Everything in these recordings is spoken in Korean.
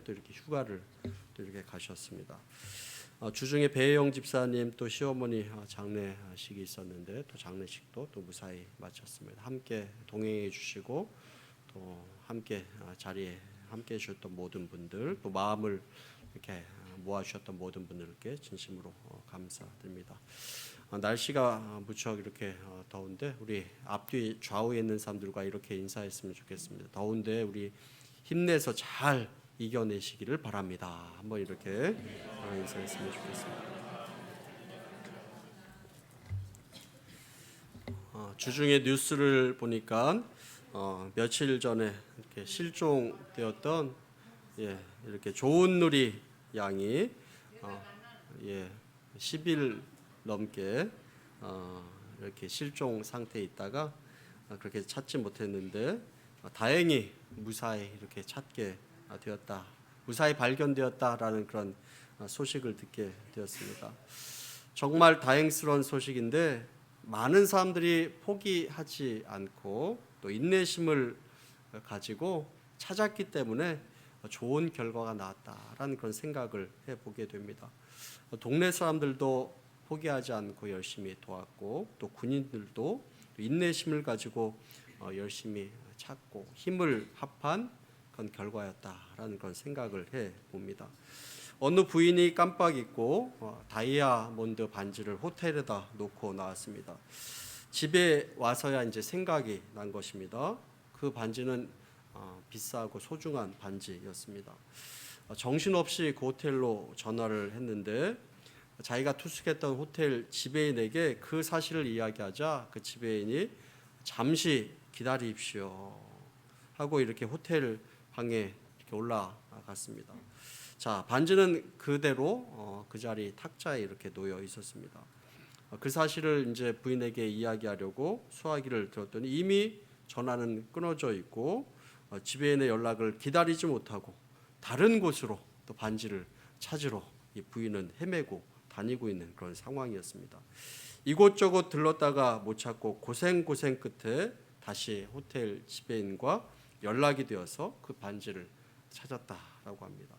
또 이렇게 휴가를 또 이렇게 가셨습니다. 주중에 배혜영 집사님 또 시어머니 장례식이 있었는데 또 장례식도 또 무사히 마쳤습니다. 함께 동행해 주시고 또 함께 자리에 함께 해주셨던 모든 분들, 또 마음을 이렇게 모아주셨던 모든 분들께 진심으로 감사드립니다. 날씨가 무척 이렇게 더운데 우리 앞뒤 좌우에 있는 사람들과 이렇게 인사했으면 좋겠습니다. 더운데 우리 힘내서 잘 이겨내시기를 바랍니다. 한번 이렇게 인사했으면 좋겠습니다. 주중에 뉴스를 보니까 며칠 전에 이렇게 실종되었던 이렇게 조은누리 양이 10일 넘게 이렇게 실종 상태에 있다가 그렇게 찾지 못했는데 다행히 무사히 이렇게 찾게 되었다, 무사히 발견되었다라는 그런 소식을 듣게 되었습니다. 정말 다행스러운 소식인데 많은 사람들이 포기하지 않고 또 인내심을 가지고 찾았기 때문에 좋은 결과가 나왔다라는 그런 생각을 해보게 됩니다. 동네 사람들도 포기하지 않고 열심히 도왔고 또 군인들도 인내심을 가지고 열심히 찾고 힘을 합한 그런 결과였다라는 그런 생각을 해봅니다. 어느 부인이 깜빡 잊고 다이아몬드 반지를 호텔에다 놓고 나왔습니다. 집에 와서야 이제 생각이 난 것입니다. 그 반지는 비싸고 소중한 반지였습니다. 정신없이 그 호텔로 전화를 했는데 자기가 투숙했던 호텔 지배인에게 그 사실을 이야기하자 그 지배인이 잠시 기다리십시오 하고 이렇게 호텔 방에 이렇게 올라갔습니다. 자, 반지는 그대로 그 자리 탁자에 이렇게 놓여 있었습니다. 그 사실을 이제 부인에게 이야기하려고 수화기를 들었더니 이미 전화는 끊어져 있고 지배인의 연락을 기다리지 못하고 다른 곳으로 또 반지를 찾으러 이 부인은 헤매고 다니고 있는 그런 상황이었습니다. 이곳저곳 들렀다가 못 찾고 고생 끝에 다시 호텔 지배인과 연락이 되어서 그 반지를 찾았다라고 합니다.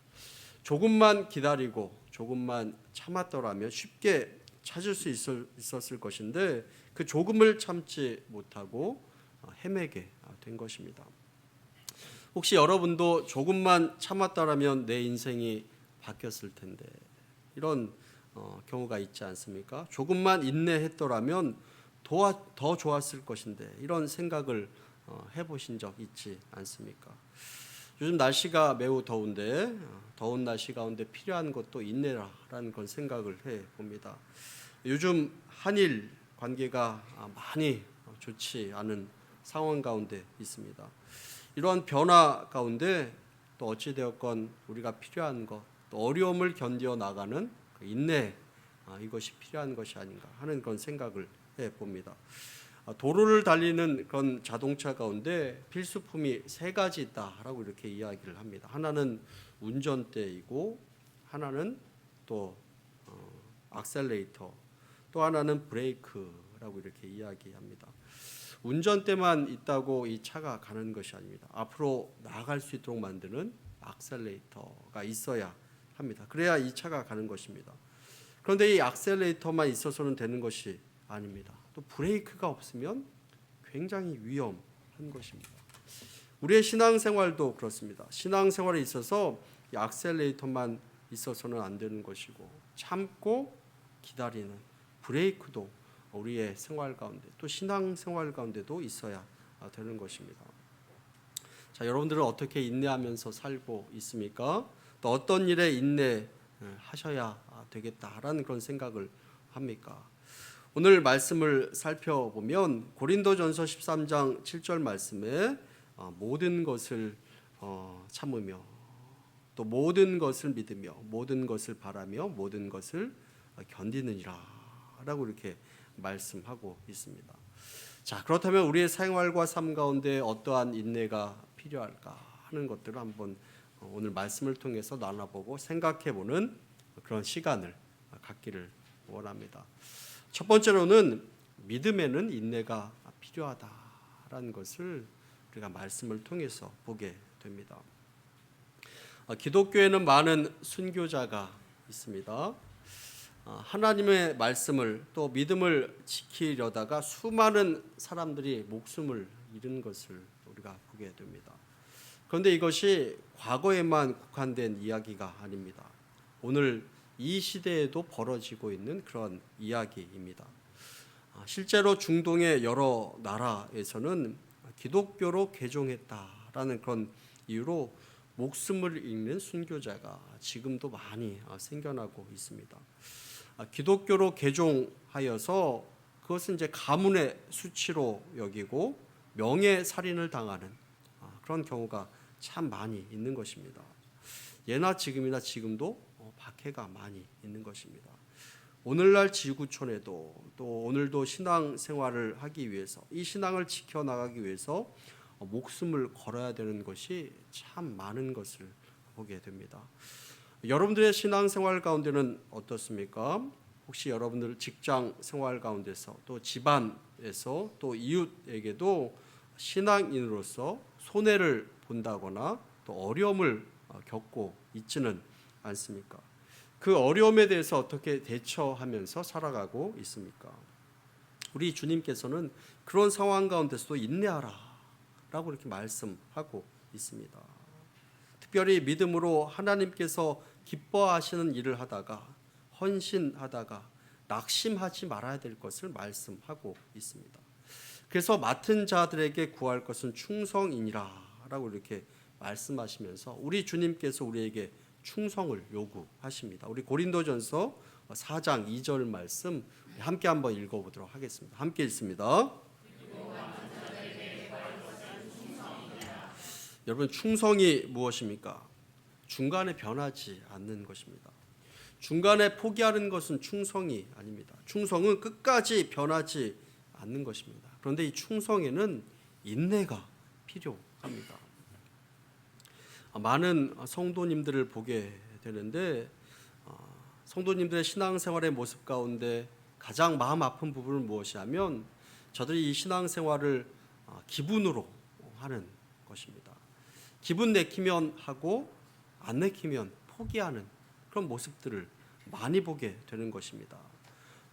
조금만 기다리고 조금만 참았더라면 쉽게 찾을 수 있었을 것인데 그 조금을 참지 못하고 헤매게 된 것입니다. 혹시 여러분도 조금만 참았더라면 내 인생이 바뀌었을 텐데 이런 경우가 있지 않습니까? 조금만 인내했더라면 더 좋았을 것인데 이런 생각을 해보신 적 있지 않습니까? 요즘 날씨가 매우 더운데 더운 날씨 가운데 필요한 것도 인내라는 그런 생각을 해봅니다. 요즘 한일 관계가 많이 좋지 않은 상황 가운데 있습니다. 이러한 변화 가운데 또 어찌되었건 우리가 필요한 것, 또 어려움을 견뎌 나가는 그 인내, 이것이 필요한 것이 아닌가 하는 그런 생각을 해봅니다. 도로를 달리는 그런 자동차 가운데 필수품이 3가지 있다라고 이렇게 이야기를 합니다. 하나는 운전대이고 하나는 또 악셀레이터, 또 하나는 브레이크라고 이렇게 이야기합니다. 운전대만 있다고 이 차가 가는 것이 아닙니다. 앞으로 나아갈 수 있도록 만드는 악셀레이터가 있어야 합니다. 그래야 이 차가 가는 것입니다. 그런데 이 악셀레이터만 있어서는 되는 것이 아닙니다. 또 브레이크가 없으면 굉장히 위험한 것입니다. 우리의 신앙생활도 그렇습니다. 신앙생활에 있어서 이 악셀레이터만 있어서는 안 되는 것이고 참고 기다리는 브레이크도 우리의 생활 가운데 또 신앙생활 가운데도 있어야 되는 것입니다. 자, 여러분들은 어떻게 인내하면서 살고 있습니까? 또 어떤 일에 인내하셔야 되겠다라는 그런 생각을 합니까? 오늘 말씀을 살펴보면 고린도전서 13장 7절 말씀에 모든 것을 참으며 또 모든 것을 믿으며 모든 것을 바라며 모든 것을 견디느니라 라고 이렇게 말씀하고 있습니다. 자, 그렇다면 우리의 생활과 삶 가운데 어떠한 인내가 필요할까 하는 것들을 한번 오늘 말씀을 통해서 나눠보고 생각해보는 그런 시간을 갖기를 원합니다. 첫 번째로는 믿음에는 인내가 필요하다라는 것을 우리가 말씀을 통해서 보게 됩니다. 기독교에는 많은 순교자가 있습니다. 하나님의 말씀을 또 믿음을 지키려다가 수많은 사람들이 목숨을 잃은 것을 우리가 보게 됩니다. 그런데 이것이 과거에만 국한된 이야기가 아닙니다. 오늘 이 시대에도 벌어지고 있는 그런 이야기입니다. 실제로 중동의 여러 나라에서는 기독교로 개종했다라는 그런 이유로 목숨을 잃는 순교자가 지금도 많이 생겨나고 있습니다. 기독교로 개종하여서 그것은 이제 가문의 수치로 여기고 명예살인을 당하는 그런 경우가 참 많이 있는 것입니다. 예나 지금이나 지금도 박해가 많이 있는 것입니다. 오늘날 지구촌에도 또 오늘도 신앙생활을 하기 위해서 이 신앙을 지켜나가기 위해서 목숨을 걸어야 되는 것이 참 많은 것을 보게 됩니다. 여러분들의 신앙생활 가운데는 어떻습니까? 혹시 여러분들 직장 생활 가운데서 또 집안에서 또 이웃에게도 신앙인으로서 손해를 본다거나 또 어려움을 겪고 있지는 않습니까? 그 어려움에 대해서 어떻게 대처하면서 살아가고 있습니까? 우리 주님께서는 그런 상황 가운데서도 인내하라 라고 이렇게 말씀하고 있습니다. 특별히 믿음으로 하나님께서 기뻐하시는 일을 하다가 헌신하다가 낙심하지 말아야 될 것을 말씀하고 있습니다. 그래서 맡은 자들에게 구할 것은 충성이니라 라고 이렇게 말씀하시면서 우리 주님께서 우리에게 충성을 요구하십니다. 우리 고린도전서 4장 2절 말씀 함께 한번 읽어보도록 하겠습니다. 함께 읽습니다. 여러분, 충성이 무엇입니까? 중간에 변하지 않는 것입니다. 중간에 포기하는 것은 충성이 아닙니다. 충성은 끝까지 변하지 않는 것입니다. 그런데 이 충성에는 인내가 필요합니다. 많은 성도님들을 보게 되는데 성도님들의 신앙생활의 모습 가운데 가장 마음 아픈 부분은 무엇이냐면 저들이 이 신앙생활을 기분으로 하는 것입니다. 기분 내키면 하고 안 내키면 포기하는 그런 모습들을 많이 보게 되는 것입니다.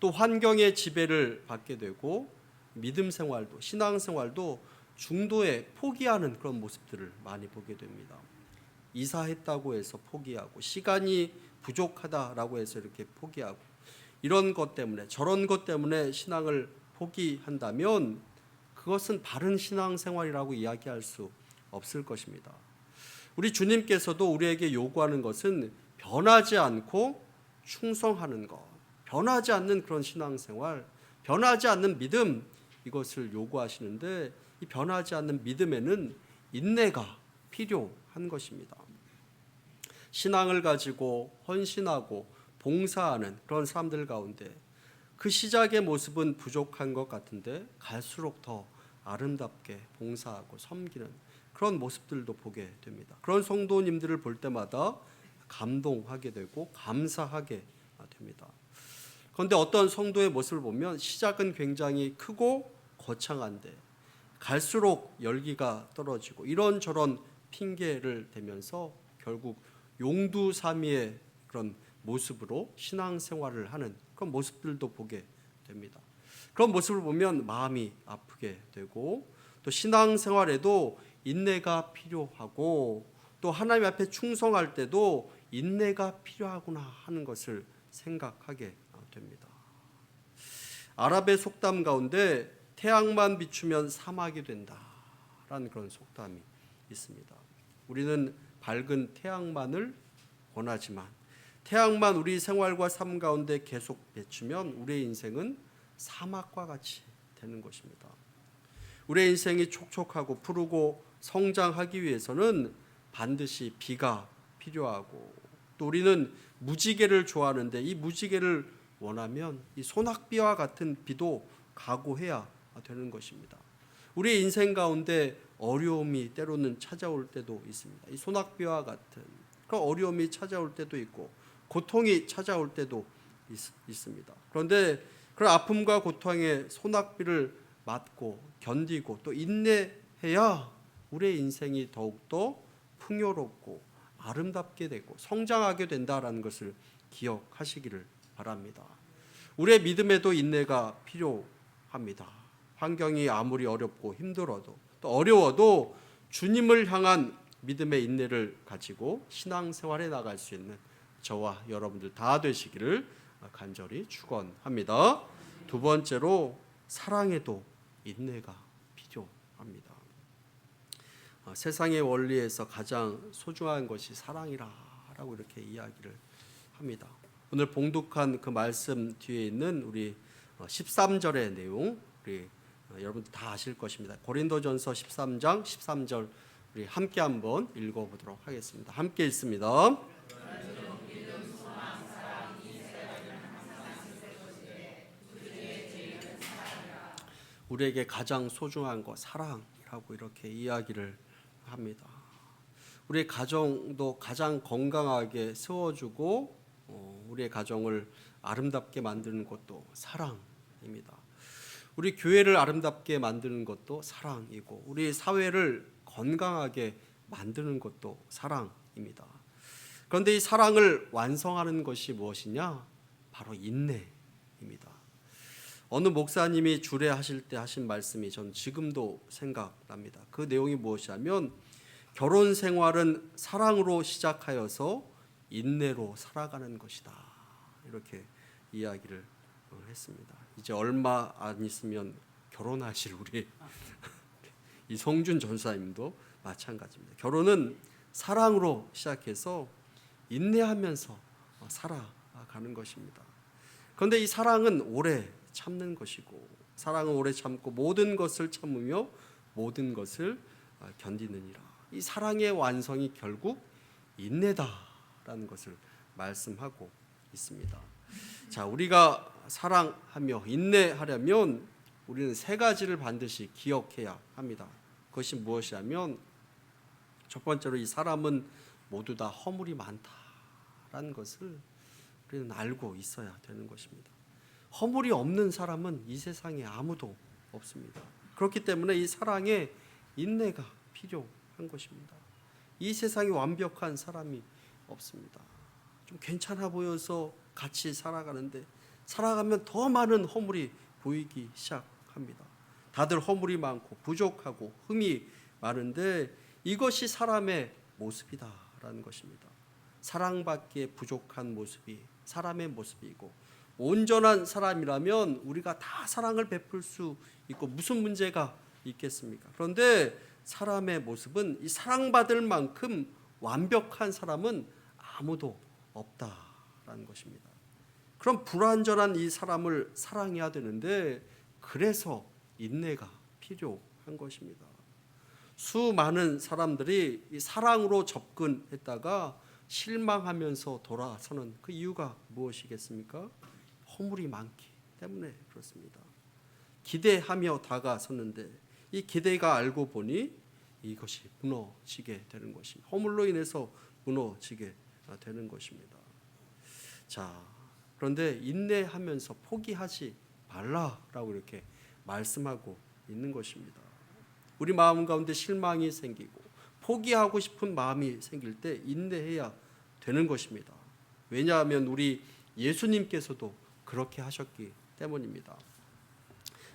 또 환경의 지배를 받게 되고 믿음 생활도 신앙생활도 중도에 포기하는 그런 모습들을 많이 보게 됩니다. 이사했다고 해서 포기하고 시간이 부족하다라고 해서 이렇게 포기하고 이런 것 때문에 저런 것 때문에 신앙을 포기한다면 그것은 바른 신앙생활이라고 이야기할 수 없을 것입니다. 우리 주님께서도 우리에게 요구하는 것은 변하지 않고 충성하는 것, 변하지 않는 그런 신앙생활, 변하지 않는 믿음 이것을 요구하시는데 이 변하지 않는 믿음에는 인내가 필요한 것입니다. 신앙을 가지고 헌신하고 봉사하는 그런 사람들 가운데 그 시작의 모습은 부족한 것 같은데 갈수록 더 아름답게 봉사하고 섬기는 그런 모습들도 보게 됩니다. 그런 성도님들을 볼 때마다 감동하게 되고 감사하게 됩니다. 그런데 어떤 성도의 모습을 보면 시작은 굉장히 크고 거창한데 갈수록 열기가 떨어지고 이런저런 핑계를 대면서 결국 용두사미의 그런 모습으로 신앙생활을 하는 그런 모습들도 보게 됩니다. 그런 모습을 보면 마음이 아프게 되고 또 신앙생활에도 인내가 필요하고 또 하나님 앞에 충성할 때도 인내가 필요하구나 하는 것을 생각하게 됩니다. 아랍의 속담 가운데 태양만 비추면 사막이 된다라는 그런 속담이 있습니다. 우리는 밝은 태양만을 원하지만 태양만 우리 생활과 삶 가운데 계속 비추면 우리의 인생은 사막과 같이 되는 것입니다. 우리의 인생이 촉촉하고 푸르고 성장하기 위해서는 반드시 비가 필요하고 또 우리는 무지개를 좋아하는데 이 무지개를 원하면 이 소낙비와 같은 비도 각오해야 되는 것입니다. 우리의 인생 가운데 어려움이 때로는 찾아올 때도 있습니다. 이 소낙비와 같은 그런 어려움이 찾아올 때도 있고 고통이 찾아올 때도 있습니다. 그런데 그런 아픔과 고통의 소낙비를 맞고 견디고 또 인내해야 우리의 인생이 더욱더 풍요롭고 아름답게 되고 성장하게 된다라는 것을 기억하시기를 바랍니다. 우리의 믿음에도 인내가 필요합니다. 환경이 아무리 어렵고 힘들어도 또 어려워도 주님을 향한 믿음의 인내를 가지고 신앙생활에 나갈 수 있는 저와 여러분들 다 되시기를 간절히 축원합니다. 두 번째로 사랑에도 인내가 필요합니다. 세상의 원리에서 가장 소중한 것이 사랑이라고 이렇게 이야기를 합니다. 오늘 봉독한 그 말씀 뒤에 있는 우리 13절의 내용 우리 여러분들 다 아실 것입니다. 고린도전서 13장 13절 우리 함께 한번 읽어보도록 하겠습니다. 함께 읽습니다. 우리에게 가장 소중한 것 사랑이라고 이렇게 이야기를 합니다. 우리의 가정도 가장 건강하게 세워주고 우리의 가정을 아름답게 만드는 것도 사랑입니다. 우리 교회를 아름답게 만드는 것도 사랑이고 우리 사회를 건강하게 만드는 것도 사랑입니다. 그런데 이 사랑을 완성하는 것이 무엇이냐? 바로 인내입니다. 어느 목사님이 주례하실 때 하신 말씀이 전 지금도 생각납니다. 그 내용이 무엇이냐면 결혼 생활은 사랑으로 시작하여서 인내로 살아가는 것이다. 이렇게 이야기를 했습니다. 이제 얼마 안 있으면 결혼하실 우리 이성준 전사님도 마찬가지입니다. 결혼은 사랑으로 시작해서 인내하면서 살아가는 것입니다. 그런데 이 사랑은 오래 참는 것이고 사랑은 오래 참고 모든 것을 참으며 모든 것을 견디느니라. 이 사랑의 완성이 결국 인내다라는 것을 말씀하고 있습니다. 자, 우리가 사랑하며 인내하려면 우리는 세 가지를 반드시 기억해야 합니다. 그것이 무엇이냐면 첫 번째로 이 사람은 모두 다 허물이 많다라는 것을 우리는 알고 있어야 되는 것입니다. 허물이 없는 사람은 이 세상에 아무도 없습니다. 그렇기 때문에 이 사랑에 인내가 필요한 것입니다. 이 세상에 완벽한 사람이 없습니다. 좀 괜찮아 보여서 같이 살아가는데 살아가면 더 많은 허물이 보이기 시작합니다. 다들 허물이 많고 부족하고 흠이 많은데 이것이 사람의 모습이다라는 것입니다. 사랑받기에 부족한 모습이 사람의 모습이고 온전한 사람이라면 우리가 다 사랑을 베풀 수 있고 무슨 문제가 있겠습니까? 그런데 사람의 모습은 이 사랑받을 만큼 완벽한 사람은 아무도 없다라는 것입니다. 그럼 불완전한 이 사람을 사랑해야 되는데 그래서 인내가 필요한 것입니다. 수많은 사람들이 이 사랑으로 접근했다가 실망하면서 돌아서는 그 이유가 무엇이겠습니까? 허물이 많기 때문에 그렇습니다. 기대하며 다가섰는데 이 기대가 알고 보니 이것이 무너지게 되는 것입니다. 허물로 인해서 무너지게 되는 것입니다. 자, 그런데 인내하면서 포기하지 말라라고 이렇게 말씀하고 있는 것입니다. 우리 마음 가운데 실망이 생기고 포기하고 싶은 마음이 생길 때 인내해야 되는 것입니다. 왜냐하면 우리 예수님께서도 그렇게 하셨기 때문입니다.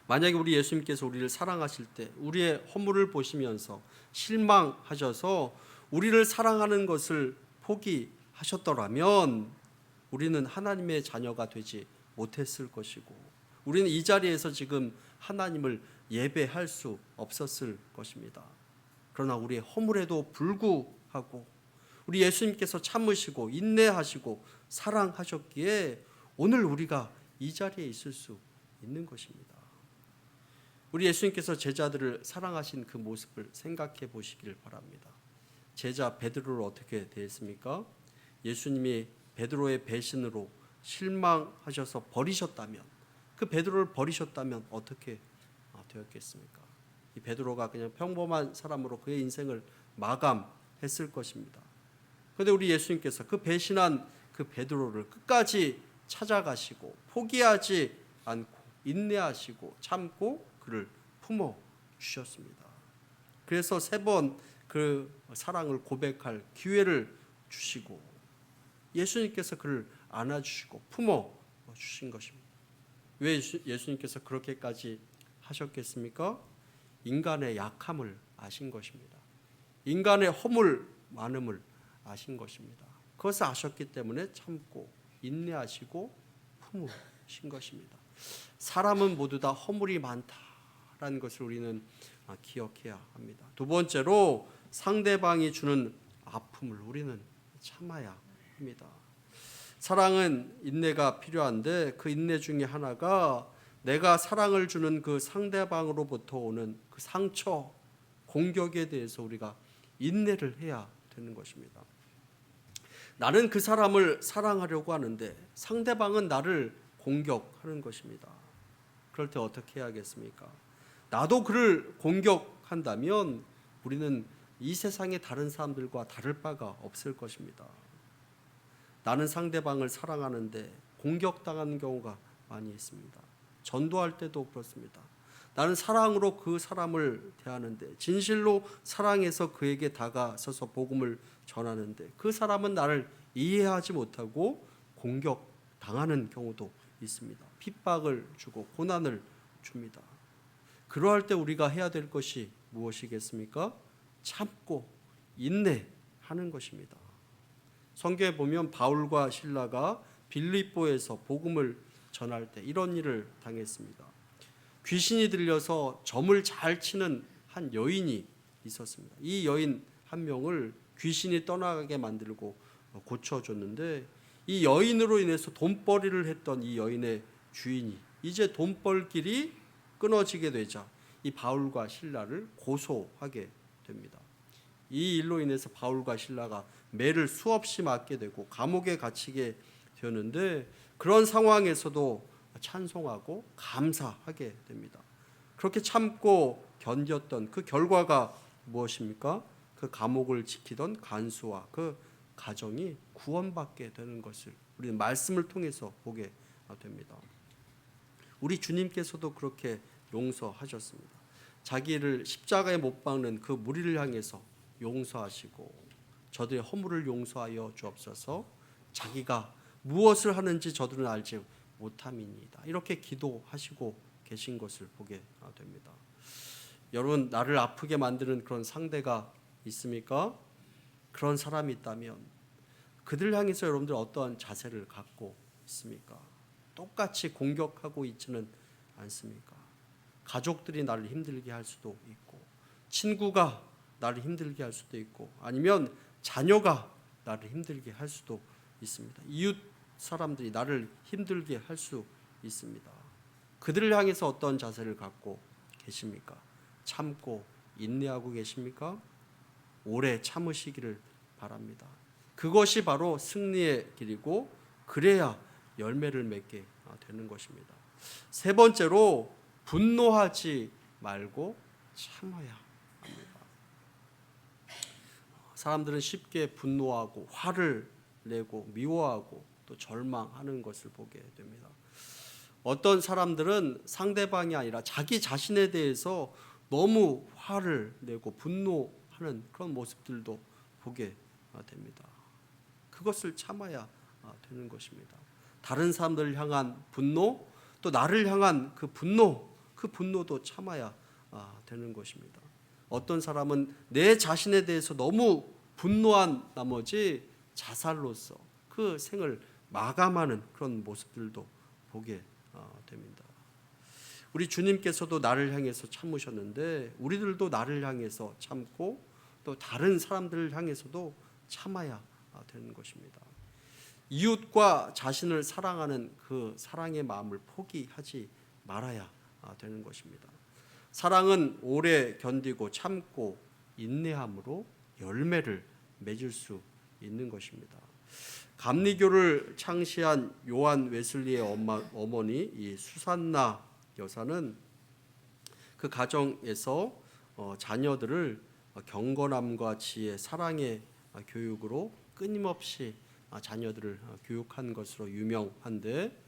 만약에 우리 예수님께서 우리를 사랑하실 때 우리의 허물을 보시면서 실망하셔서 우리를 사랑하는 것을 포기하셨더라면 우리는 하나님의 자녀가 되지 못했을 것이고 우리는 이 자리에서 지금 하나님을 예배할 수 없었을 것입니다. 그러나 우리의 허물에도 불구하고 우리 예수님께서 참으시고 인내하시고 사랑하셨기에 오늘 우리가 이 자리에 있을 수 있는 것입니다. 우리 예수님께서 제자들을 사랑하신 그 모습을 생각해 보시길 바랍니다. 제자 베드로를 어떻게 대했습니까? 예수님이 베드로의 배신으로 실망하셔서 버리셨다면 그 베드로를 버리셨다면 어떻게 되었겠습니까? 이 베드로가 그냥 평범한 사람으로 그의 인생을 마감했을 것입니다. 그런데 우리 예수님께서 그 배신한 그 베드로를 끝까지 찾아가시고 포기하지 않고 인내하시고 참고 그를 품어 주셨습니다. 그래서 3번 그 사랑을 고백할 기회를 주시고 예수님께서 그를 안아주시고 품어 주신 것입니다. 왜 예수님께서 그렇게까지 하셨겠습니까? 인간의 약함을 아신 것입니다. 인간의 허물 많음을 아신 것입니다. 그것을 아셨기 때문에 참고 인내하시고 품으신 것입니다. 사람은 모두 다 허물이 많다라는 것을 우리는 기억해야 합니다. 두 번째로 상대방이 주는 아픔을 우리는 참아야 합니다. 사랑은 인내가 필요한데 그 인내 중에 하나가 내가 사랑을 주는 그 상대방으로부터 오는 그 상처, 공격에 대해서 우리가 인내를 해야 되는 것입니다. 나는 그 사람을 사랑하려고 하는데 상대방은 나를 공격하는 것입니다. 그럴 때 어떻게 해야겠습니까? 나도 그를 공격한다면 우리는 이 세상의 다른 사람들과 다를 바가 없을 것입니다. 나는 상대방을 사랑하는데 공격당하는 경우가 많이 있습니다. 전도할 때도 그렇습니다. 나는 사랑으로 그 사람을 대하는데 진실로 사랑해서 그에게 다가서서 복음을 전하는데 그 사람은 나를 이해하지 못하고 공격당하는 경우도 있습니다. 핍박을 주고 고난을 줍니다. 그러할 때 우리가 해야 될 것이 무엇이겠습니까? 참고 인내하는 것입니다. 성경에 보면 바울과 실라가 빌립보에서 복음을 전할 때 이런 일을 당했습니다. 귀신이 들려서 점을 잘 치는 한 여인이 있었습니다. 이 여인 한 명을 귀신이 떠나게 만들고 고쳐줬는데 이 여인으로 인해서 돈벌이를 했던 이 여인의 주인이 이제 돈벌 길이 끊어지게 되자 이 바울과 실라를 고소하게 됩니다. 이 일로 인해서 바울과 실라가 매를 수없이 맞게 되고 감옥에 갇히게 되었는데 그런 상황에서도 찬송하고 감사하게 됩니다. 그렇게 참고 견뎠던 그 결과가 무엇입니까? 그 감옥을 지키던 간수와 그 가정이 구원받게 되는 것을 우리는 말씀을 통해서 보게 됩니다. 우리 주님께서도 그렇게 용서하셨습니다. 자기를 십자가에 못 박는 그 무리를 향해서 용서하시고 저들의 허물을 용서하여 주옵소서. 자기가 무엇을 하는지 저들은 알지 못함이니이다. 이렇게 기도하시고 계신 것을 보게 됩니다. 여러분, 나를 아프게 만드는 그런 상대가 있습니까? 그런 사람이 있다면 그들 향해서 여러분들 어떠한 자세를 갖고 있습니까? 똑같이 공격하고 있지는 않습니까? 가족들이 나를 힘들게 할 수도 있고 친구가 나를 힘들게 할 수도 있고 아니면 자녀가 나를 힘들게 할 수도 있습니다. 이웃 사람들이 나를 힘들게 할 수 있습니다. 그들을 향해서 어떤 자세를 갖고 계십니까? 참고 인내하고 계십니까? 오래 참으시기를 바랍니다. 그것이 바로 승리의 길이고 그래야 열매를 맺게 되는 것입니다. 세 번째로 분노하지 말고 참아야 합니다. 사람들은 쉽게 분노하고 화를 내고 미워하고 또 절망하는 것을 보게 됩니다. 어떤 사람들은 상대방이 아니라 자기 자신에 대해서 너무 화를 내고 분노하는 그런 모습들도 보게 됩니다. 그것을 참아야 되는 것입니다. 다른 사람들을 향한 분노, 또 나를 향한 그 분노도 참아야 되는 것입니다. 어떤 사람은 내 자신에 대해서 너무 분노한 나머지 자살로서 그 생을 마감하는 그런 모습들도 보게 됩니다. 우리 주님께서도 나를 향해서 참으셨는데 우리들도 나를 향해서 참고 또 다른 사람들을 향해서도 참아야 되는 것입니다. 이웃과 자신을 사랑하는 그 사랑의 마음을 포기하지 말아야 되는 것입니다. 사랑은 오래 견디고 참고 인내함으로 열매를 맺을 수 있는 것입니다. 감리교를 창시한 요한 웨슬리의 어머니 이 수산나 여사는 그 가정에서 자녀들을 경건함과 지혜, 사랑의 교육으로 끊임없이 자녀들을 교육한 것으로 유명한데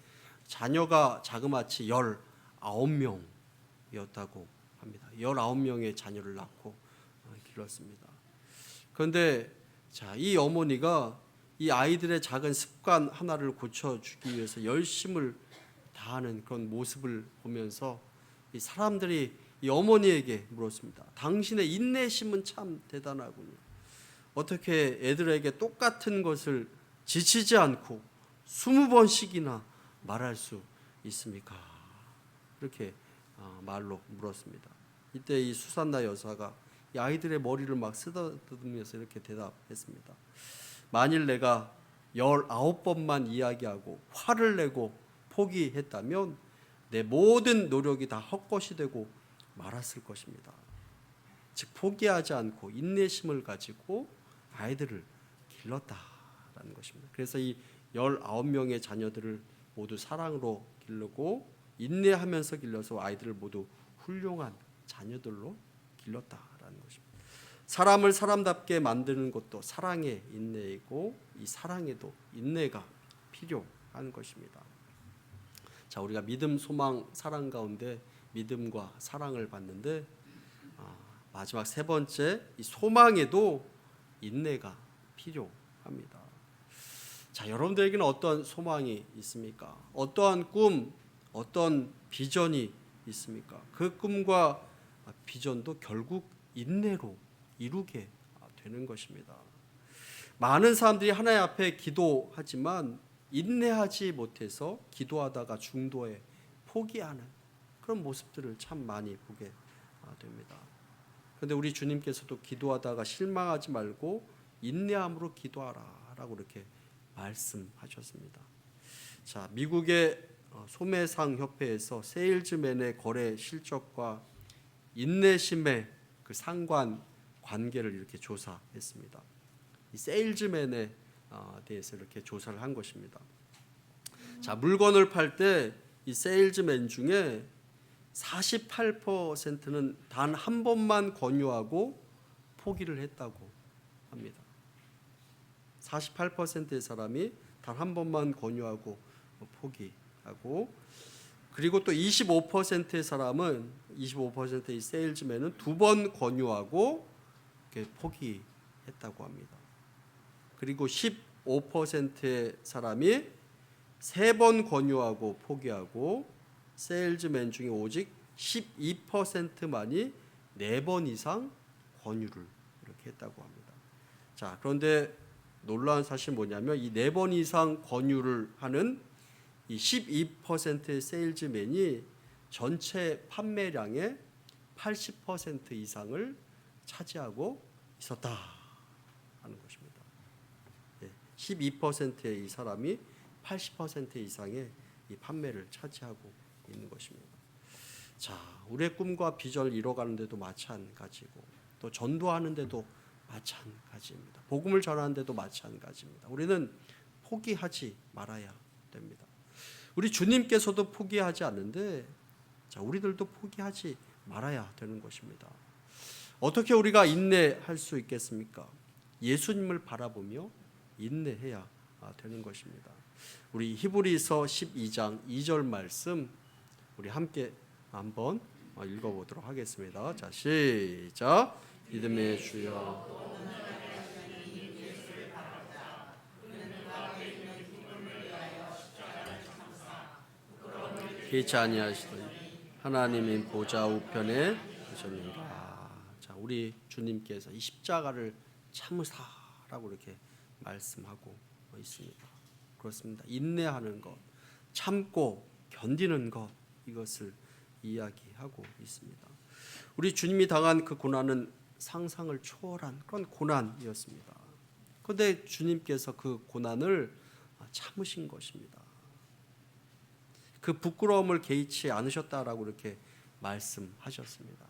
자녀가 자그마치 19명이었다고 합니다. 19명의 자녀를 낳고 길렀습니다. 그런데 자, 이 어머니가 이 아이들의 작은 습관 하나를 고쳐주기 위해서 열심을 다하는 그런 모습을 보면서 이 사람들이 이 어머니에게 물었습니다. 당신의 인내심은 참 대단하군요. 어떻게 애들에게 똑같은 것을 지치지 않고 20번씩이나 말할 수 있습니까? 이렇게 말로 물었습니다. 이때 이 수산나 여사가 이 아이들의 머리를 막 쓰다듬으면서 이렇게 대답했습니다. 만일 내가 19번만 이야기하고 화를 내고 포기했다면 내 모든 노력이 다 헛것이 되고 말았을 것입니다. 즉 포기하지 않고 인내심을 가지고 아이들을 길렀다라는 것입니다. 그래서 이 19명의 자녀들을 모두 사랑으로 기르고 인내하면서 길러서 아이들을 모두 훌륭한 자녀들로 길렀다라는 것입니다. 사람을 사람답게 만드는 것도 사랑의 인내이고 이 사랑에도 인내가 필요한 것입니다. 자, 우리가 믿음, 소망, 사랑 가운데 믿음과 사랑을 봤는데 마지막 세 번째 이 소망에도 인내가 필요합니다. 자, 여러분들에게는 어떤 소망이 있습니까? 어떠한 꿈, 어떤 비전이 있습니까? 그 꿈과 비전도 결국 인내로 이루게 되는 것입니다. 많은 사람들이 하나님 앞에 기도하지만 인내하지 못해서 기도하다가 중도에 포기하는 그런 모습들을 참 많이 보게 됩니다. 그런데 우리 주님께서도 기도하다가 실망하지 말고 인내함으로 기도하라라고 이렇게 말씀하셨습니다. 자, 미국의 소매상 협회에서 세일즈맨의 거래 실적과 인내심의 그 상관 관계를 이렇게 조사했습니다. 이 세일즈맨에 대해서 이렇게 조사를 한 것입니다. 자, 물건을 팔 때 이 세일즈맨 중에 48%는 단 한 번만 권유하고 포기를 했다고 합니다. 48%의 사람이 단 한 번만 권유하고 포기하고, 그리고 또 25%의 사람은 25%의 세일즈맨은 두 번 권유하고 포기했다고 합니다. 그리고 15%의 사람이 세 번 권유하고 포기하고, 세일즈맨 중에 오직 12%만이 4번 이상 권유를 이렇게 했다고 합니다. 자, 그런데 놀라운 사실은 뭐냐면 이 4번 이상 권유를 하는 이 12%의 세일즈맨이 전체 판매량의 80% 이상을 차지하고 있었다 하는 것입니다. 12%의 이 사람이 80% 이상의 이 판매를 차지하고 있는 것입니다. 자, 우리의 꿈과 비전을 이뤄가는 데도 마찬가지고 또 전도하는 데도 마찬가지입니다. 복음을 전하는 데도 마찬가지입니다. 우리는 포기하지 말아야 됩니다. 우리 주님께서도 포기하지 않는데, 자, 우리들도 포기하지 말아야 되는 것입니다. 어떻게 우리가 인내할 수 있겠습니까? 예수님을 바라보며 인내해야 되는 것입니다. 우리 히브리서 12장 2절 말씀 우리 함께 한번 읽어보도록 하겠습니다. 자, 시작. 믿음의 주여 개의치 아니하시더니 하나님의 보좌 우편에 계셨느니라. 자, 우리 주님께서 이 십자가를 참으사라고 이렇게 말씀하고 있습니다. 그렇습니다. 인내하는 것, 참고 견디는 것, 이것을 이야기하고 있습니다. 우리 주님이 당한 그 고난은 상상을 초월한 그런 고난이었습니다. 그런데 주님께서 그 고난을 참으신 것입니다. 그 부끄러움을 개의치 않으셨다라고 이렇게 말씀하셨습니다.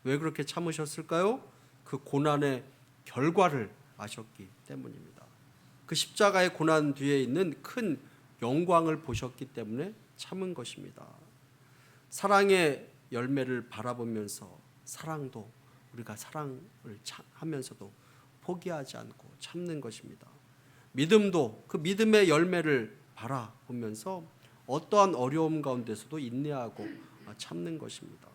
왜 그렇게 참으셨을까요? 그 고난의 결과를 아셨기 때문입니다. 그 십자가의 고난 뒤에 있는 큰 영광을 보셨기 때문에 참은 것입니다. 사랑의 열매를 바라보면서 사랑도 우리가 사랑을 하면서도 포기하지 않고 참는 것입니다. 믿음도 그 믿음의 열매를 바라보면서 어떠한 어려움 가운데서도 인내하고 참는 것입니다.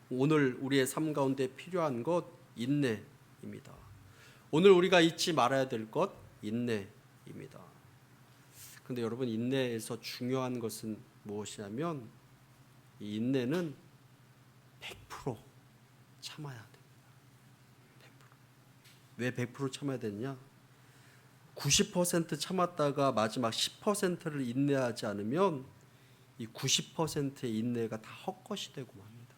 오늘 우리의 삶 가운데 필요한 것 인내입니다. 오늘 우리가 잊지 말아야 될 것 인내입니다. 근데 여러분, 인내에서 중요한 것은 무엇이냐면 이 인내는 100% 참아야 됩니다. 100%. 왜 100% 참아야 되느냐? 90% 참았다가 마지막 10%를 인내하지 않으면 이 90%의 인내가 다 헛것이 되고 맙니다.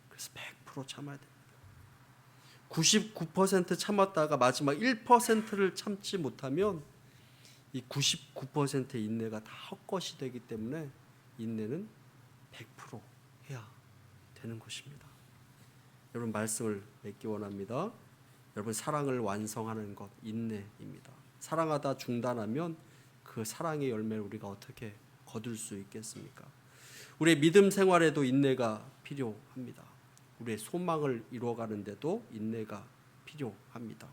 그래서 100% 참아야 됩니다. 99% 참았다가 마지막 1%를 참지 못하면 이 99%의 인내가 다 헛것이 되기 때문에 인내는 100% 해야 되는 것입니다. 여러분, 말씀을 맺기 원합니다. 여러분, 사랑을 완성하는 것 인내입니다. 사랑하다 중단하면 그 사랑의 열매를 우리가 어떻게 거둘 수 있겠습니까? 우리의 믿음 생활에도 인내가 필요합니다. 우리의 소망을 이루어가는데도 인내가 필요합니다.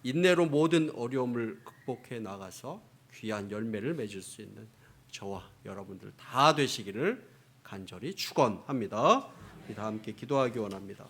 인내로 모든 어려움을 극복해 나가서 귀한 열매를 맺을 수 있는 저와 여러분들 다 되시기를 간절히 축원합니다. 다 함께 기도하기 원합니다.